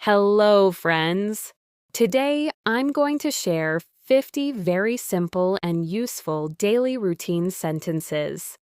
Hello, friends. Today, I'm going to share 50 very simple and useful daily routine sentences.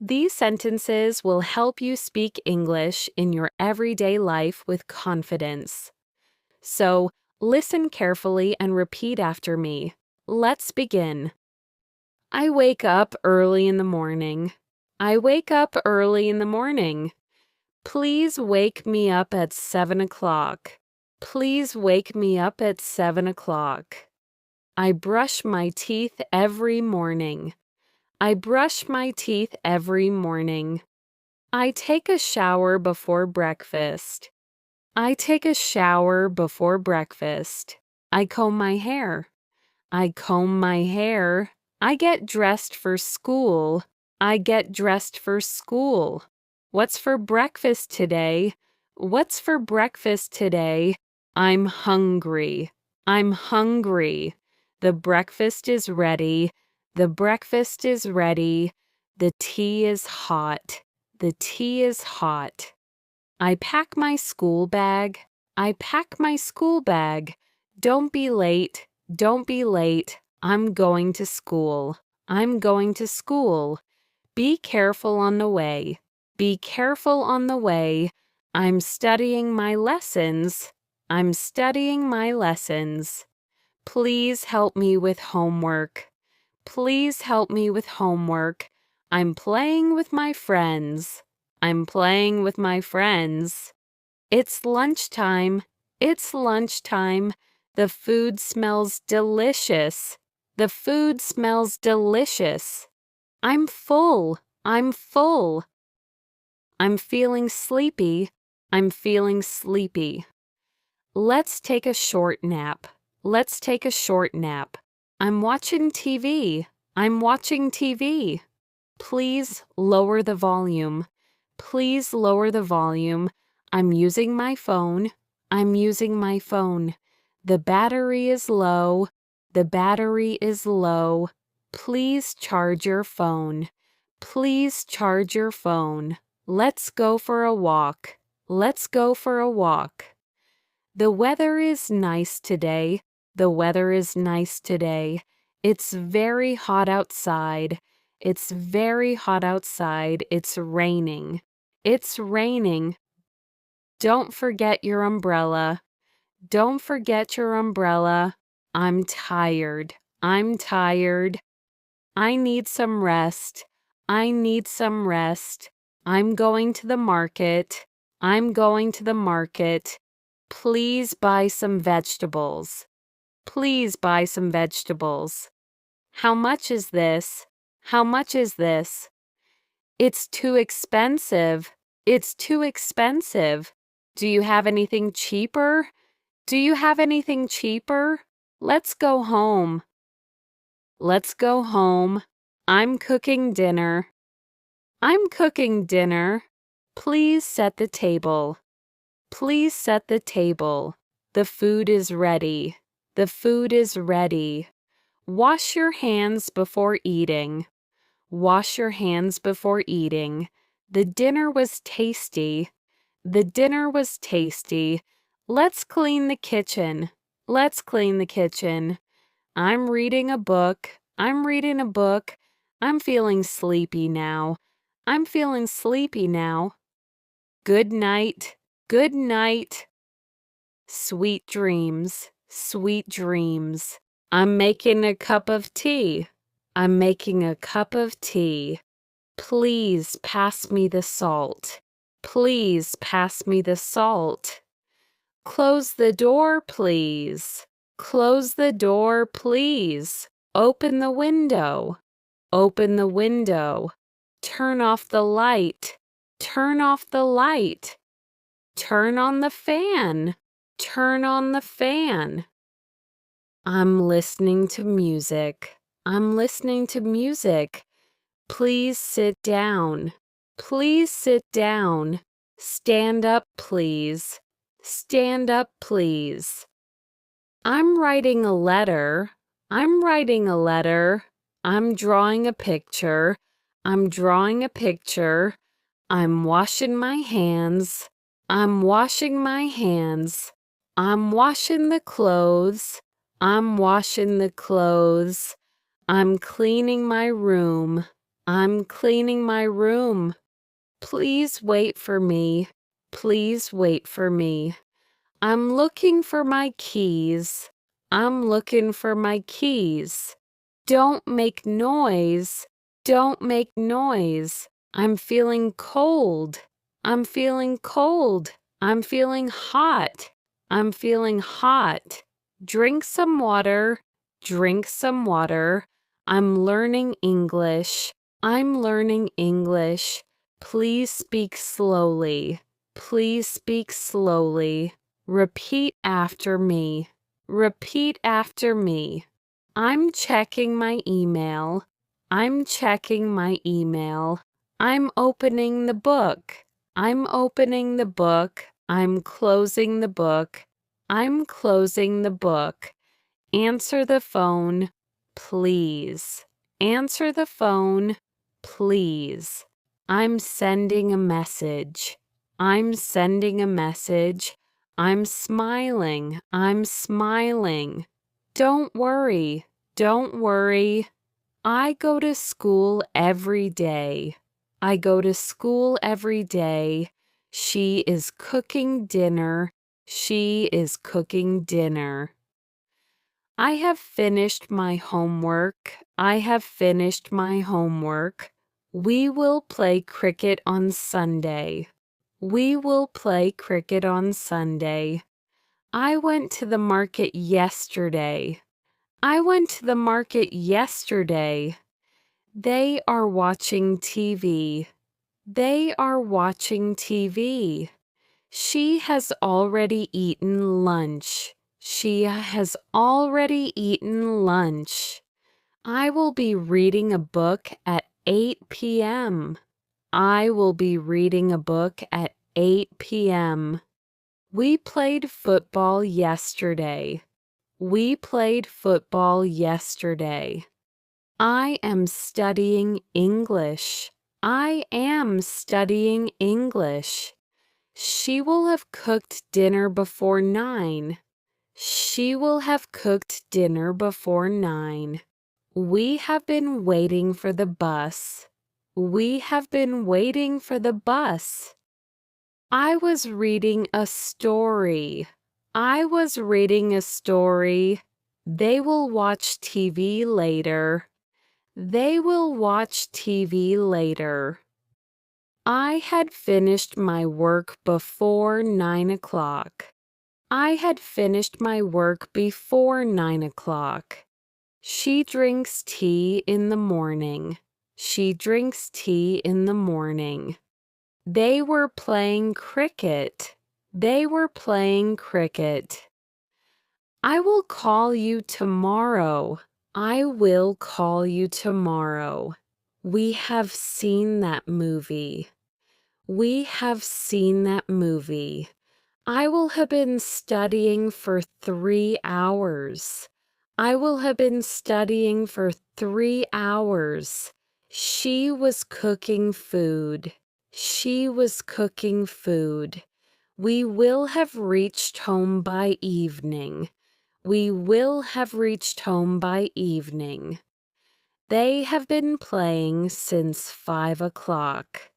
These sentences will help you speak English in your everyday life with confidence. So, listen carefully and repeat after me. Let's begin. I wake up early in the morning. I wake up early in the morning. Please wake me up at 7 o'clock. Please wake me up at 7 o'clock. I brush my teeth every morning. I brush my teeth every morning. I take a shower before breakfast. I take a shower before breakfast. I comb my hair. I comb my hair. I get dressed for school. I get dressed for school. What's for breakfast today? What's for breakfast today? I'm hungry. I'm hungry. The breakfast is ready. The breakfast is ready. The tea is hot. The tea is hot. I pack my school bag. I pack my school bag. Don't be late. Don't be late. I'm going to school. I'm going to school. Be careful on the way. Be careful on the way. I'm studying my lessons. I'm studying my lessons. Please help me with homework. Please help me with homework. I'm playing with my friends. I'm playing with my friends. It's lunchtime. It's lunchtime. The food smells delicious. The food smells delicious. I'm full. I'm full. I'm feeling sleepy. I'm feeling sleepy. Let's take a short nap. Let's take a short nap. I'm watching TV. I'm watching TV. Please lower the volume. Please lower the volume. I'm using my phone. I'm using my phone. The battery is low. The battery is low. Please charge your phone. Please charge your phone. Let's go for a walk. Let's go for a walk. The weather is nice today. The weather is nice today. It's very hot outside. It's very hot outside. It's raining. It's raining. Don't forget your umbrella. Don't forget your umbrella. I'm tired. I'm tired. I need some rest. I need some rest. I'm going to the market. I'm going to the market. Please buy some vegetables. Please buy some vegetables. How much is this? How much is this? It's too expensive. It's too expensive. Do you have anything cheaper? Do you have anything cheaper? Let's go home. Let's go home. I'm cooking dinner. I'm cooking dinner. Please set the table. Please set the table. The food is ready. The food is ready. Wash your hands before eating. Wash your hands before eating. The dinner was tasty. The dinner was tasty. Let's clean the kitchen. Let's clean the kitchen. I'm reading a book. I'm reading a book. I'm feeling sleepy now. I'm feeling sleepy now. Good night. Good night. Sweet dreams. Sweet dreams. I'm making a cup of tea. I'm making a cup of tea. Please pass me the salt. Please pass me the salt. Close the door, please. Close the door, please. Open the window. Open the window. Turn off the light. Turn off the light. Turn on the fan. Turn on the fan. I'm listening to music. I'm listening to music. Please sit down. Please sit down. Stand up, please. Stand up, please. I'm writing a letter. I'm writing a letter. I'm drawing a picture. I'm drawing a picture. I'm washing my hands. I'm washing my hands. I'm washing the clothes. I'm washing the clothes. I'm cleaning my room. I'm cleaning my room. Please wait for me. Please wait for me. I'm looking for my keys. I'm looking for my keys. Don't make noise. Don't make noise. I'm feeling cold. I'm feeling cold. I'm feeling hot. I'm feeling hot. Drink some water. Drink some water. I'm learning English. I'm learning English. Please speak slowly. Please speak slowly. Repeat after me. Repeat after me. I'm checking my email. I'm checking my email. I'm opening the book. I'm opening the book. I'm closing the book. I'm closing the book. Answer the phone, please. Answer the phone, please. I'm sending a message. I'm sending a message. I'm smiling. I'm smiling. Don't worry. Don't worry. I go to school every day. I go to school every day. She is cooking dinner. She is cooking dinner. I have finished my homework. I have finished my homework. We will play cricket on Sunday. We will play cricket on Sunday. I went to the market yesterday. I went to the market yesterday. They are watching TV. They are watching TV. She has already eaten lunch. She has already eaten lunch. I will be reading a book at 8 p.m. I will be reading a book at 8 p.m. We played football yesterday. We played football yesterday. I am studying English. I am studying English. She will have cooked dinner before 9. She will have cooked dinner before 9. We have been waiting for the bus. We have been waiting for the bus. I was reading a story. I was reading a story. They will watch TV later. They will watch TV later. I had finished my work before 9 o'clock. I had finished my work before 9 o'clock. She drinks tea in the morning. She drinks tea in the morning. They were playing cricket. They were playing cricket. I will call you tomorrow. I will call you tomorrow. We have seen that movie. We have seen that movie. I will have been studying for 3 hours. I will have been studying for 3 hours. She was cooking food. She was cooking food. We will have reached home by evening. We will have reached home by evening. They have been playing since 5 o'clock.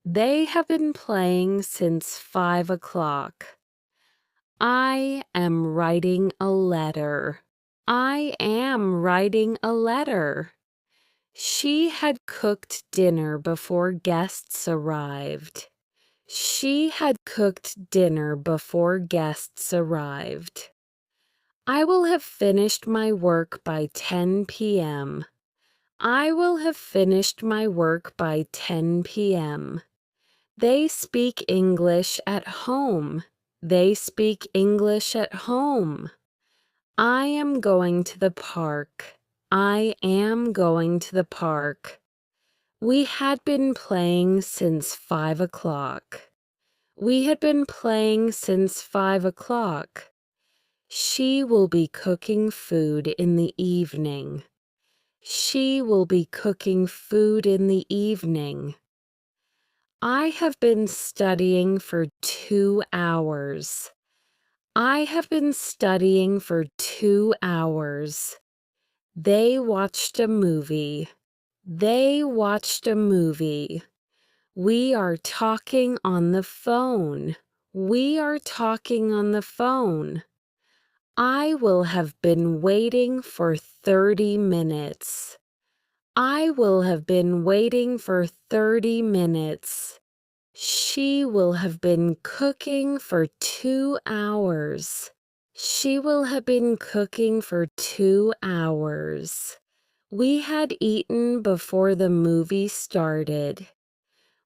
They have been playing since 5 o'clock. I am writing a letter. I am writing a letter. She had cooked dinner before guests arrived. She had cooked dinner before guests arrived. I will have finished my work by 10 p.m. I will have finished my work by 10 p.m. They speak English at home. They speak English at home. I am going to the park. I am going to the park. We had been playing since 5 o'clock. We had been playing since 5 o'clock. She will be cooking food in the evening. She will be cooking food in the evening. I have been studying for 2 hours. I have been studying for 2 hours. They watched a movie. They watched a movie. We are talking on the phone. We are talking on the phone. I will have been waiting for 30 minutes. I will have been waiting for 30 minutes. She will have been cooking for 2 hours. She will have been cooking for 2 hours. We had eaten before the movie started.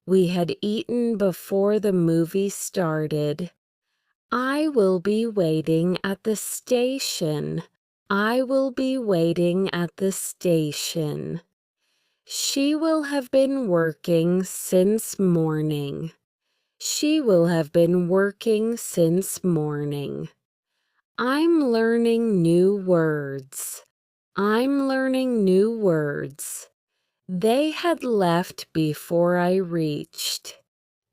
We had eaten before the movie started. I will be waiting at the station. I will be waiting at the station. She will have been working since morning. She will have been working since morning. I'm learning new words. I'm learning new words. They had left before I reached.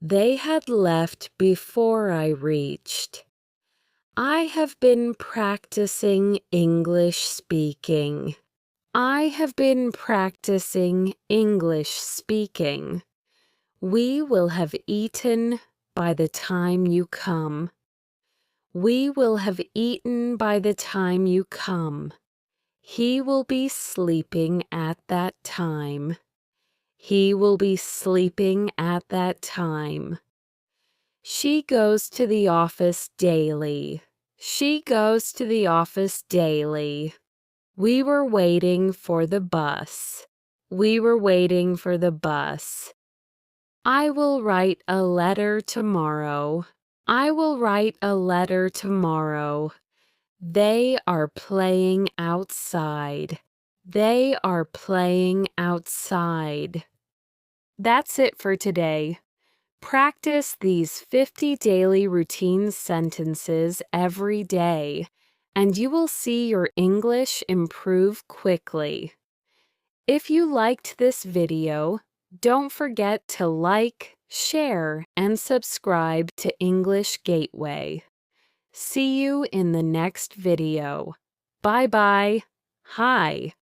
They had left before I reached. I have been practicing English speaking. I have been practicing English speaking. We will have eaten by the time you come. We will have eaten by the time you come. He will be sleeping at that time. He will be sleeping at that time. She goes to the office daily. She goes to the office daily. We were waiting for the bus. We were waiting for the bus. I will write a letter tomorrow. I will write a letter tomorrow. They are playing outside. They are playing outside. That's it for today. Practice these 50 daily routine sentences every day, and you will see your English improve quickly. If you liked this video, don't forget to like, share, and subscribe to English Gateway. See you in the next video. Bye-bye. Hi.